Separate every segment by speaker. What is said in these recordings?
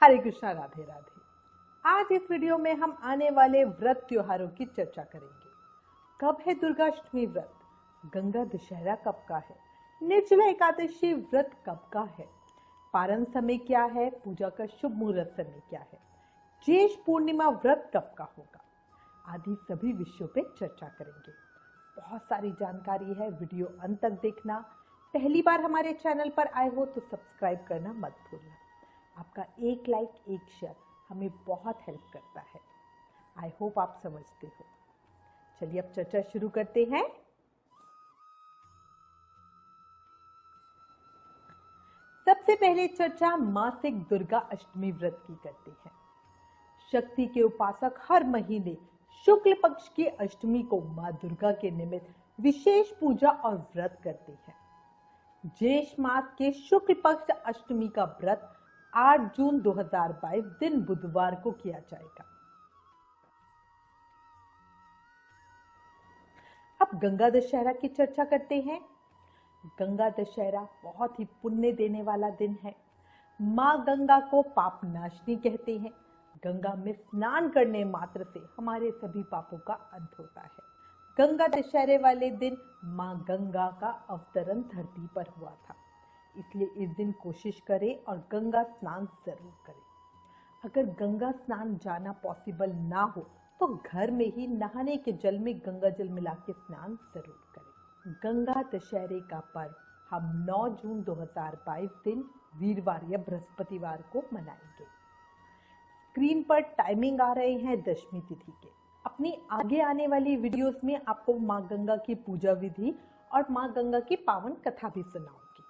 Speaker 1: हरे कृष्णा, राधे राधे। आज इस वीडियो में हम आने वाले व्रत त्योहारों की चर्चा करेंगे। कब है दुर्गाष्टमी व्रत, गंगा दशहरा कब का है, निर्जला एकादशी व्रत कब का है, पारण समय क्या है, पूजा का शुभ मुहूर्त समय क्या है, ज्येष्ठ पूर्णिमा व्रत कब का होगा, आदि सभी विषयों पे चर्चा करेंगे। बहुत सारी जानकारी है, वीडियो अंत तक देखना। पहली बार हमारे चैनल पर आए हो तो सब्सक्राइब करना मत भूलना। आपका एक लाइक, एक शेयर हमें बहुत हेल्प करता है। आई होप आप समझते हो। चलिए अब चर्चा शुरू करते हैं। सबसे पहले चर्चा मासिक दुर्गा अष्टमी व्रत की करते हैं। शक्ति के उपासक हर महीने शुक्ल पक्ष की अष्टमी को मां दुर्गा के निमित्त विशेष पूजा और व्रत करते हैं। ज्येष्ठ मास के शुक्ल पक्ष अष्टमी का व्रत 8 जून 2022 दिन बुधवार को किया जाएगा। अब गंगा दशहरा की चर्चा करते हैं। गंगा दशहरा बहुत ही पुण्य देने वाला दिन है। मां गंगा को पाप नाशनी कहते हैं। गंगा में स्नान करने मात्र से हमारे सभी पापों का अंत होता है। गंगा दशहरे वाले दिन मां गंगा का अवतरण धरती पर हुआ था, इसलिए इस दिन कोशिश करें और गंगा स्नान जरूर करें। अगर गंगा स्नान जाना पॉसिबल ना हो तो घर में ही नहाने के जल में गंगा जल मिला के स्नान जरूर करें। गंगा दशहरे का पर्व हम 9 जून 2022 दिन वीरवार या बृहस्पतिवार को मनाएंगे। स्क्रीन पर टाइमिंग आ रहे हैं दशमी तिथि के। अपनी आगे आने वाली वीडियोस में आपको मां गंगा की पूजा विधि और मां गंगा की पावन कथा भी सुनाऊंगी।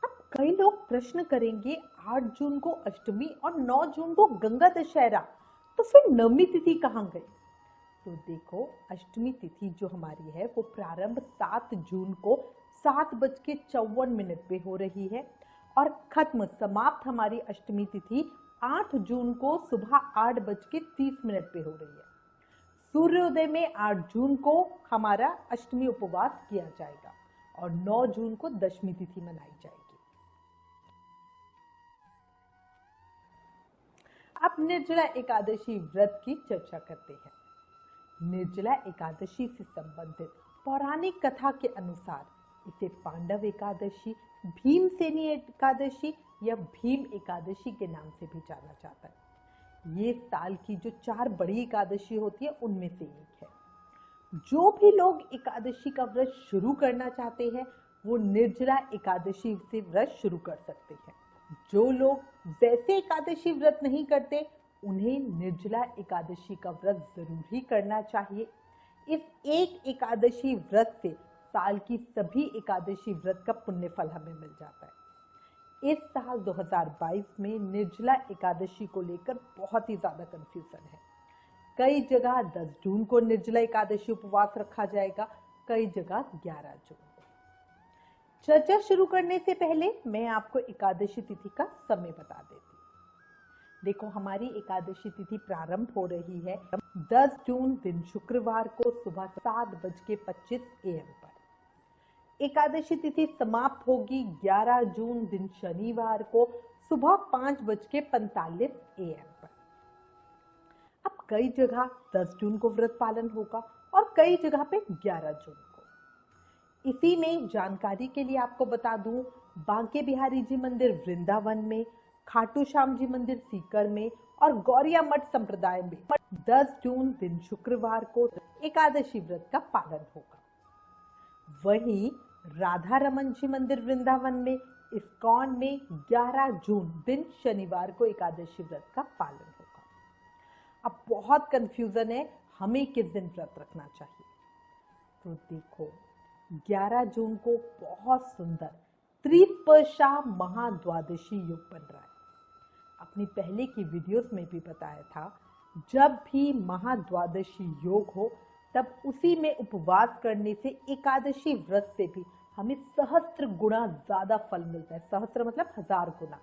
Speaker 1: अब कई लोग प्रश्न करेंगे 8 जून को अष्टमी और 9 जून को गंगा दशहरा, तो फिर नवमी तिथि कहाँ गई? तो देखो, अष्टमी तिथि जो हमारी है वो प्रारंभ 7 जून को 7:54 पे हो रही है और खत्म समाप्त हमारी अष्टमी तिथि 8 जून को सुबह 8:30 पे हो रही है। सूर्योदय में 8 जून को हमारा अष्टमी उपवास किया जाएगा और 9 जून को दशमी तिथि मनाई जाएगी। अब निर्जला एकादशी व्रत की चर्चा करते हैं। निर्जला एकादशी से संबंधित पौराणिक कथा के अनुसार इसे पांडव एकादशी, भीमसेनी एकादशी या भीम एकादशी के नाम से भी जाना जाता है। ये साल की जो 4 बड़ी एकादशी होती है उनमें से एक है। जो भी लोग एकादशी का व्रत शुरू करना चाहते हैं वो निर्जला एकादशी से व्रत शुरू कर सकते हैं। जो लोग वैसे एकादशी व्रत नहीं करते उन्हें निर्जला एकादशी का व्रत जरूर ही करना चाहिए। इस एक एकादशी व्रत से साल की सभी एकादशी व्रत का पुण्य फल हमें मिल जाता है। इस साल 2022 में निर्जला एकादशी को लेकर बहुत ही ज्यादा कंफ्यूजन है। कई जगह 10 जून को निर्जला एकादशी उपवास रखा जाएगा, कई जगह 11 जून को। चर्चा शुरू करने से पहले मैं आपको एकादशी तिथि का समय बता देती हूँ। देखो, हमारी एकादशी तिथि प्रारंभ हो रही है 10 जून दिन शुक्रवार को सुबह 7:25 पर। एकादशी तिथि समाप्त होगी 11 जून दिन शनिवार को सुबह 5:45 पर। अब कई जगह 10 जून को व्रत पालन होगा और कई जगह पे 11 जून को। इसी में जानकारी के लिए आपको बता दूं, बांके बिहारी जी मंदिर वृंदावन में, खाटू श्याम जी मंदिर सीकर में और गौरिया मठ संप्रदाय में 10 जून दिन शुक्रवार को एकादशी व्रत का पालन होगा। वहीं राधा रमन जी मंदिर वृंदावन में, इस्कॉन में 11 जून दिन शनिवार को एकादशी व्रत का पालन होगा। अब बहुत कंफ्यूजन है हमें किस दिन व्रत रखना चाहिए। तो देखो, 11 जून को बहुत सुंदर त्रिस्पर्शा महाद्वादशी योग बन रहा है। अपनी पहले की वीडियोस में भी बताया था, जब भी महाद्वादशी योग हो तब उसी में उपवास करने से एकादशी व्रत से भी हमें सहस्त्र गुना ज्यादा फल मिलता है। सहस्त्र मतलब 1000 गुना।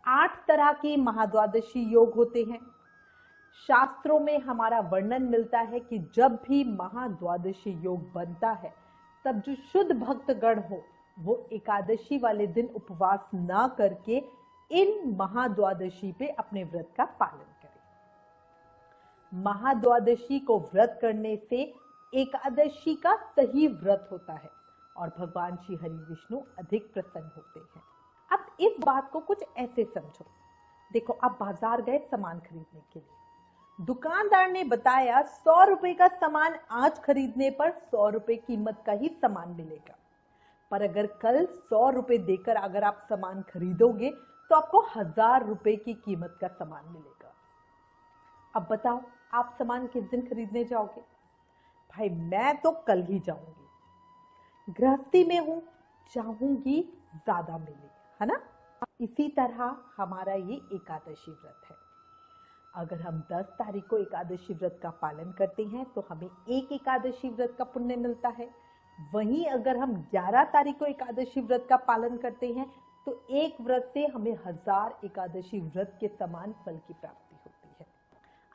Speaker 1: 8 तरह के महाद्वादशी योग होते हैं। शास्त्रों में हमारा वर्णन मिलता है कि जब भी महाद्वादशी योग बनता है तब जो शुद्ध भक्तगण हो वो एकादशी वाले दिन उपवास ना करके इन महाद्वादशी पे अपने व्रत का पालन करें। महाद्वादशी को व्रत करने से एकादशी का सही व्रत होता है और भगवान श्री हरि विष्णु अधिक प्रसन्न होते हैं। अब इस बात को कुछ ऐसे समझो। देखो, आप बाजार गए सामान खरीदने के लिए, दुकानदार ने बताया 100 रुपए का सामान आज खरीदने पर 100 रुपए कीमत का ही सामान मिलेगा, पर अगर कल 100 रुपए देकर अगर आप सामान खरीदोगे तो आपको 1000 रुपए की कीमत का सामान मिलेगा। अब बताओ, आप सामान किस दिन खरीदने जाओगे? भाई मैं तो कल ही जाऊंगी, गृहस्थी में हूं, चाहूंगी ज्यादा मिले, है ना। इसी तरह हमारा ये एकादशी व्रत है। अगर हम 10 तारीख को एकादशी व्रत का पालन करते हैं तो हमें एक एकादशी व्रत का पुण्य मिलता है। वहीं अगर हम 11 तारीख को एकादशी व्रत का पालन करते हैं तो एक व्रत से हमें 1000 एकादशी व्रत के समान फल की प्राप्ति होती है।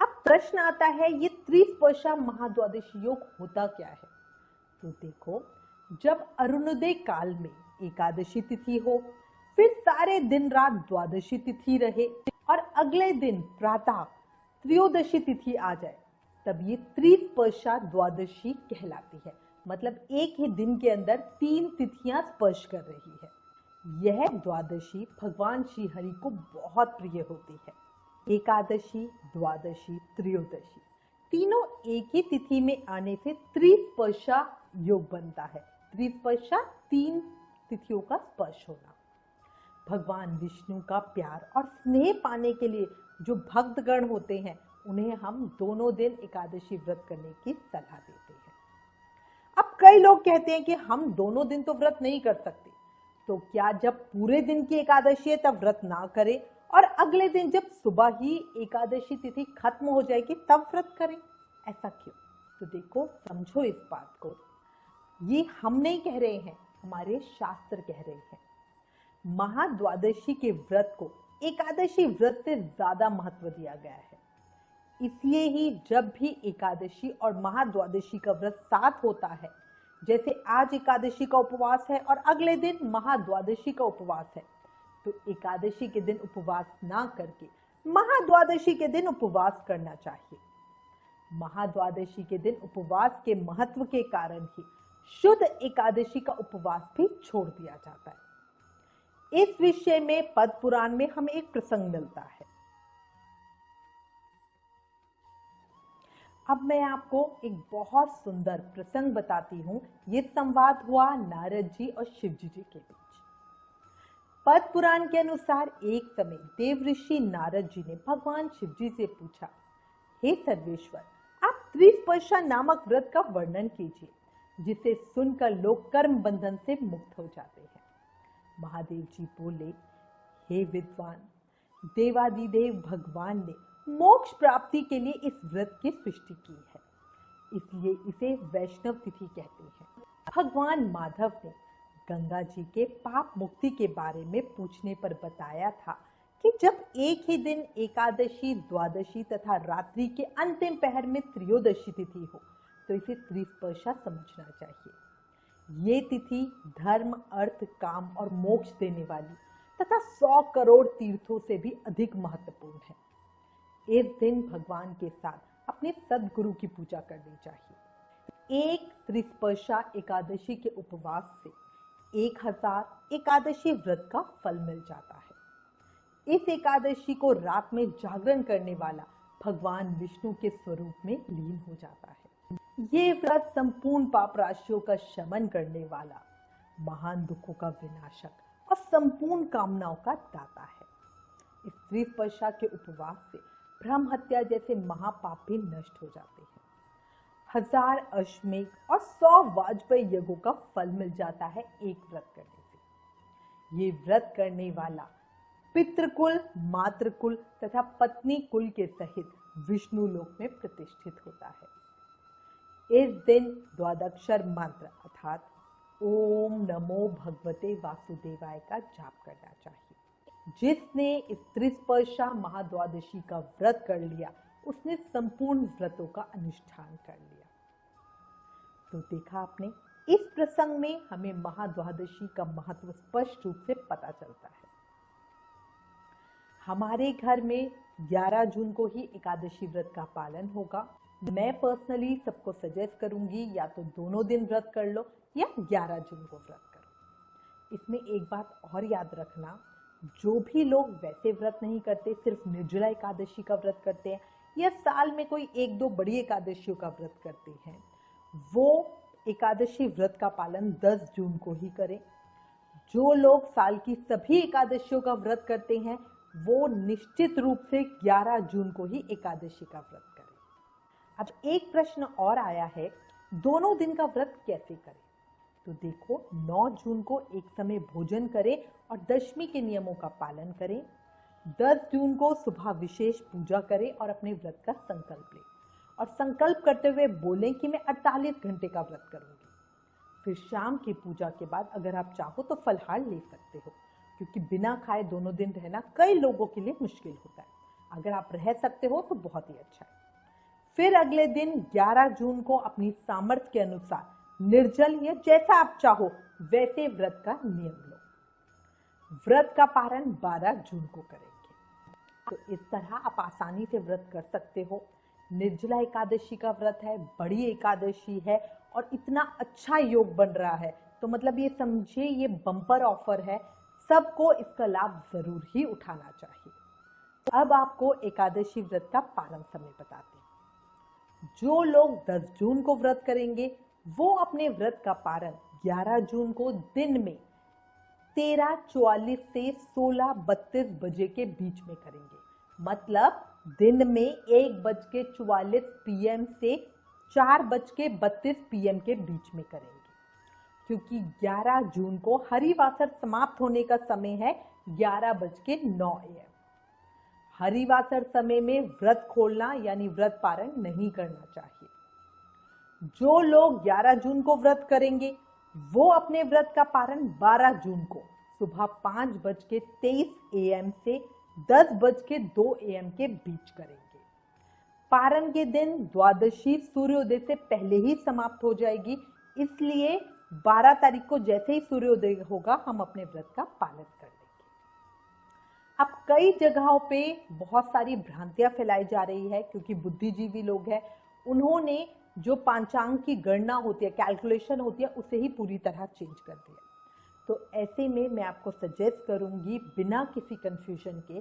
Speaker 1: अब प्रश्न आता है, ये त्रिस्पर्शा महाद्वादशी योग होता क्या है? तो देखो, जब अरुणोदय काल में एकादशी तिथि हो, फिर सारे दिन रात द्वादशी तिथि रहे और अगले दिन प्रातः त्रयोदशी तिथि आ जाए, तब ये त्रिस्पर्शा द्वादशी कहलाती है। मतलब एक ही दिन के अंदर 3 तिथियां स्पर्श कर रही है। यह द्वादशी भगवान श्री हरि को बहुत प्रिय होती है। एकादशी, द्वादशी, त्रयोदशी तीनों एक ही तिथि में आने से त्रिस्पर्शा योग बनता है। त्रिस्पर्शा 3 तिथियों का स्पर्श होना। भगवान विष्णु का प्यार और स्नेह पाने के लिए जो भक्तगण होते हैं, उन्हें हम दोनों दिन एकादशी व्रत करने की सलाह देते हैं। अब कई लोग कहते हैं कि हम दोनों दिन तो व्रत नहीं कर सकते, तो क्या जब पूरे दिन की एकादशी है तब व्रत ना करें और अगले दिन जब सुबह ही एकादशी तिथि खत्म हो जाएगी तब व्रत करें? ऐसा क्यों? तो देखो, समझो इस बात को। ये हम नहीं कह रहे हैं, हमारे शास्त्र कह रहे हैं। महाद्वादशी के व्रत को एकादशी व्रत से ज्यादा महत्व दिया गया है। इसलिए ही जब भी एकादशी और महाद्वादशी का व्रत साथ होता है, जैसे आज एकादशी का उपवास है और अगले दिन महाद्वादशी का उपवास है, तो एकादशी के दिन उपवास ना करके महाद्वादशी के दिन उपवास करना चाहिए। महाद्वादशी के दिन उपवास के महत्व के कारण ही शुद्ध एकादशी का उपवास भी छोड़ दिया जाता है। इस विषय में पद्म पुराण में हमें एक प्रसंग मिलता है। अब मैं आपको एक बहुत सुंदर प्रसंग बताती हूँ। ये संवाद हुआ नारद जी और शिव जी के बीच। पद्म पुराण के अनुसार एक समय देव ऋषि नारद जी ने भगवान शिव जी से पूछा, हे सर्वेश्वर, आप त्रिस्पर्शा नामक व्रत का वर्णन कीजिए, जिसे सुनकर लोग कर्म बंधन से मुक्त हो जाते हैं। महादेव जी बोले, हे विद्वान, देवादिदेव भगवान ने मोक्ष प्राप्ति के लिए इस व्रत की सृष्टि की है, इसलिए इसे वैष्णव तिथि कहते हैं। भगवान माधव ने गंगा जी के पाप मुक्ति के बारे में पूछने पर बताया था कि जब एक ही दिन एकादशी, द्वादशी तथा रात्रि के अंतिम पहर में त्रयोदशी तिथि हो तो इसे त्रिस्पर्शा समझना चाहिए। ये तिथि धर्म, अर्थ, काम और मोक्ष देने वाली तथा 100 करोड़ तीर्थों से भी अधिक महत्वपूर्ण है। इस दिन भगवान के साथ अपने सदगुरु की पूजा करनी चाहिए। एक त्रिस्पर्शा एकादशी के उपवास से 1000 एकादशी व्रत का फल मिल जाता है। इस एकादशी को रात में जागरण करने वाला भगवान विष्णु के स्वरूप में लीन हो जाता है। ये व्रत संपूर्ण पाप राशियों का शमन करने वाला, महान दुखों का विनाशक और संपूर्ण कामनाओं का दाता है। इस त्रिस्पर्शा के उपवास से ब्रह्म हत्या जैसे महापाप भी नष्ट हो जाते हैं। 1000 अश्वमेघ और 100 वाजपेयी यज्ञों का फल मिल जाता है एक व्रत करने से। ये व्रत करने वाला पितृकुल, मातृकुल तथा पत्नी कुल के सहित विष्णु लोक में प्रतिष्ठित होता है। इस दिन द्वादक्षर मंत्र अर्थात ओम नमो भगवते वासुदेवाय का जाप करना चाहिए। जिसने इस त्रिस्पर्शा महाद्वादशी का व्रत कर लिया, उसने संपूर्ण व्रतों का अनुष्ठान कर लिया। तो देखा आपने, इस प्रसंग में हमें महाद्वादशी का महत्व स्पष्ट रूप से पता चलता है। हमारे घर में 11 जून को ही एकादशी व्रत का पालन होगा। मैं पर्सनली सबको सजेस्ट करूंगी या तो दोनों दिन व्रत कर लो या 11 जून को व्रत करो। इसमें एक बात और याद रखना, जो भी लोग वैसे व्रत नहीं करते, सिर्फ निर्जला एकादशी का व्रत करते हैं या साल में कोई एक दो बड़ी एकादशियों का व्रत करते हैं, वो एकादशी व्रत का पालन 10 जून को ही करें। जो लोग साल की सभी एकादशियों का व्रत करते हैं वो निश्चित रूप से 11 जून को ही एकादशी का व्रत करें। अब एक प्रश्न और आया है, दोनों दिन का व्रत कैसे करें? तो देखो, 9 जून को एक समय भोजन करें और दशमी के नियमों का पालन करें। 10 जून को सुबह विशेष पूजा करें और अपने व्रत का संकल्प लें और संकल्प करते हुए बोलें कि मैं 48 घंटे का व्रत करूंगी। फिर शाम की पूजा के बाद अगर आप चाहो तो फलहार ले सकते हो, क्योंकि बिना खाए दोनों दिन रहना कई लोगों के लिए मुश्किल होता है। अगर आप रह सकते हो तो बहुत ही अच्छा है। फिर अगले दिन 11 जून को अपनी सामर्थ्य के अनुसार निर्जल या जैसा आप चाहो वैसे व्रत का नियम लो। व्रत का पारण 12 जून को करेंगे। तो इस तरह आप आसानी से व्रत कर सकते हो। निर्जला एकादशी का व्रत है, बड़ी एकादशी है और इतना अच्छा योग बन रहा है, तो मतलब ये समझिए ये बम्पर ऑफर है, सबको इसका लाभ जरूर ही उठाना चाहिए। अब आपको एकादशी व्रत का पारण समय बताते हैं। जो लोग 10 जून को व्रत करेंगे वो अपने व्रत का पारण 11 जून को दिन में 13:44 से 16:32 बजे के बीच में करेंगे। मतलब दिन में 1:44 PM से 4:32 PM के बीच में करेंगे, क्योंकि 11 जून को हरिवासर समाप्त होने का समय है 11:09 AM। हरिवासर समय में व्रत खोलना यानी व्रत पारण नहीं करना चाहिए। जो लोग 11 जून को व्रत करेंगे वो अपने व्रत का पारण 12 जून को सुबह 5:23 AM से 10:02 AM के बीच करेंगे। पारण के दिन द्वादशी सूर्योदय से पहले ही समाप्त हो जाएगी, इसलिए 12 तारीख को जैसे ही सूर्योदय होगा हम अपने व्रत का पालन कर लेंगे। अब कई जगहों पे बहुत सारी भ्रांतियां फैलाई जा रही है, क्योंकि बुद्धिजीवी लोग हैं, उन्होंने जो पंचांग की गणना होती है, कैलकुलेशन होती है, उसे ही पूरी तरह चेंज कर दिया। तो ऐसे में मैं आपको सजेस्ट करूंगी, बिना किसी कंफ्यूजन के,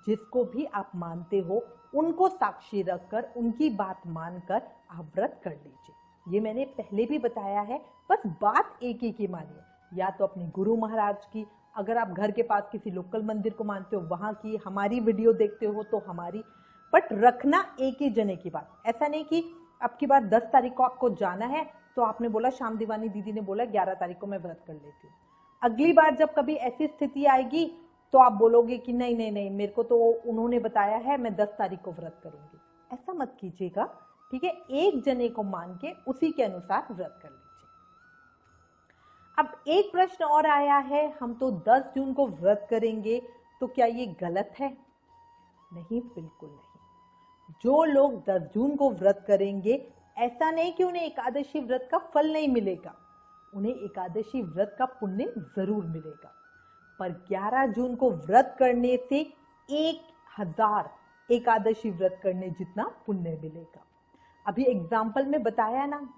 Speaker 1: जिसको भी आप मानते हो उनको साक्षी रखकर, उनकी बात मानकर आप व्रत कर लीजिए। ये मैंने पहले भी बताया है, बस बात एक ही की मानिए, या तो अपने गुरु महाराज की, अगर आप घर के पास किसी लोकल मंदिर को मानते हो वहां की, हमारी वीडियो देखते हो तो हमारी, बट रखना एक ही जने की बात। ऐसा नहीं कि अब की बार 10 तारीख को आपको जाना है तो आपने बोला, शाम दीवानी दीदी ने बोला 11 तारीख को मैं व्रत कर लेती हूँ। अगली बार जब कभी ऐसी स्थिति आएगी तो आप बोलोगे कि नहीं नहीं नहीं, मेरे को तो उन्होंने बताया है मैं 10 तारीख को व्रत करूंगी। ऐसा मत कीजिएगा, ठीक है? एक जने को मान के उसी के अनुसार व्रत कर लीजिए। अब एक प्रश्न और आया है, हम तो 10 जून को व्रत करेंगे, तो क्या ये गलत है? नहीं, बिल्कुल नहीं। जो लोग 10 जून को व्रत करेंगे, ऐसा नहीं कि उन्हें एकादशी व्रत का फल नहीं मिलेगा, उन्हें एकादशी व्रत का पुण्य जरूर मिलेगा। पर 11 जून को व्रत करने से 1000 एकादशी व्रत करने जितना पुण्य मिलेगा। अभी एग्जाम्पल में बताया ना,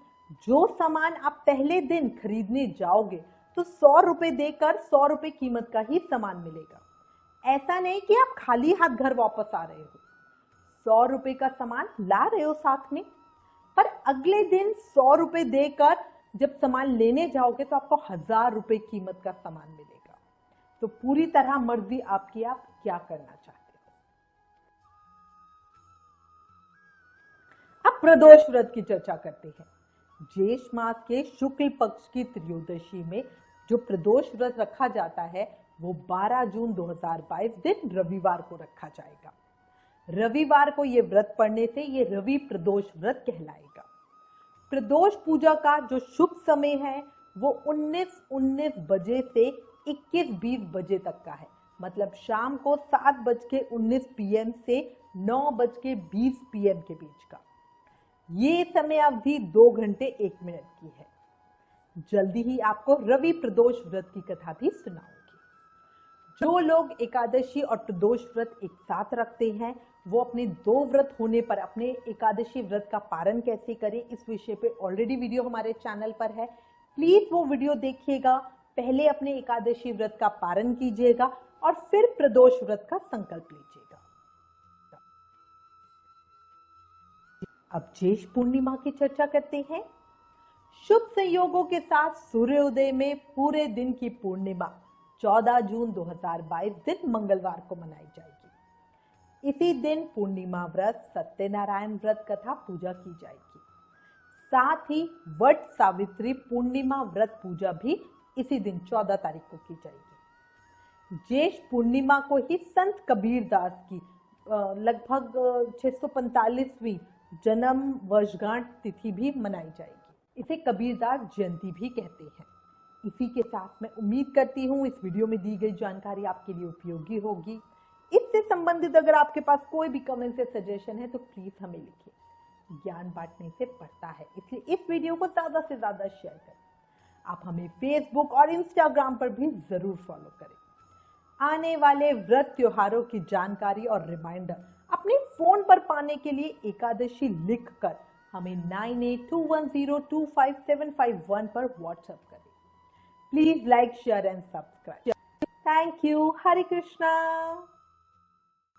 Speaker 1: जो सामान आप पहले दिन खरीदने जाओगे तो 100 रुपए देकर 100 रुपए कीमत का ही सामान मिलेगा। ऐसा नहीं कि आप खाली हाथ घर वापस आ रहे हो, 100 रुपए का सामान ला रहे हो साथ में, पर अगले दिन 100 रुपए देकर जब सामान लेने जाओगे तो आपको 1000 रुपए कीमत का सामान मिलेगा। तो पूरी तरह मर्जी आपकी, आप क्या करना चाहते हो। अब प्रदोष व्रत की चर्चा करते हैं। ज्येष्ठ मास के शुक्ल पक्ष की त्रयोदशी में जो प्रदोष व्रत रखा जाता है वो 12 जून 2022 दिन रविवार को रखा जाएगा। रविवार को ये व्रत पढ़ने से ये रवि प्रदोष व्रत कहलाएगा। प्रदोष पूजा का जो शुभ समय है वो 19:19 बजे से 21:20 बजे तक का है। मतलब शाम को 7:19 PM से 9:20 PM के बीच का। ये समय अवधि 2 घंटे 1 मिनट की है। जल्दी ही आपको रवि प्रदोष व्रत की कथा भी सुनाऊंगी। जो लोग एकादशी और प्रदोष व्रत एक साथ रखते हैं वो अपने 2 व्रत होने पर अपने एकादशी व्रत का पारण कैसे करें, इस विषय पे ऑलरेडी वीडियो हमारे चैनल पर है। प्लीज वो वीडियो देखिएगा, पहले अपने एकादशी व्रत का पारण कीजिएगा और फिर प्रदोष व्रत का संकल्प लीजिएगा। अब ज्येष्ठ पूर्णिमा की चर्चा करते हैं। शुभ संयोगों के साथ सूर्योदय में पूरे दिन की पूर्णिमा 14 जून 2022 दिन मंगलवार को मनाई जाएगी। इसी दिन पूर्णिमा व्रत, सत्यनारायण व्रत कथा पूजा की जाएगी। साथ ही वट सावित्री पूर्णिमा व्रत पूजा भी इसी दिन 14 तारीख को की जाएगी। ज्येष्ठ पूर्णिमा को ही संत कबीरदास की लगभग 645वीं जन्म वर्षगांठ तिथि भी मनाई जाएगी। इसे कबीरदास जयंती भी कहते हैं। इसी के साथ मैं उम्मीद करती हूँ इस वीडियो में दी गई जानकारी आपके लिए उपयोगी होगी। इससे संबंधित अगर आपके पास कोई भी कमेंट या सजेशन है तो प्लीज हमें लिखिए। ज्ञान बांटने से बढ़ता है, इसलिए इस वीडियो को ज्यादा से ज्यादा शेयर करें। आप हमें फेसबुक और इंस्टाग्राम पर भी जरूर फॉलो करें। आने वाले व्रत त्योहारों की जानकारी और रिमाइंडर अपने फोन पर पाने के लिए एकादशी लिखकर हमें 9821025751 पर व्हाट्सएप करें। Please like, share and subscribe. Thank you. Hare Krishna.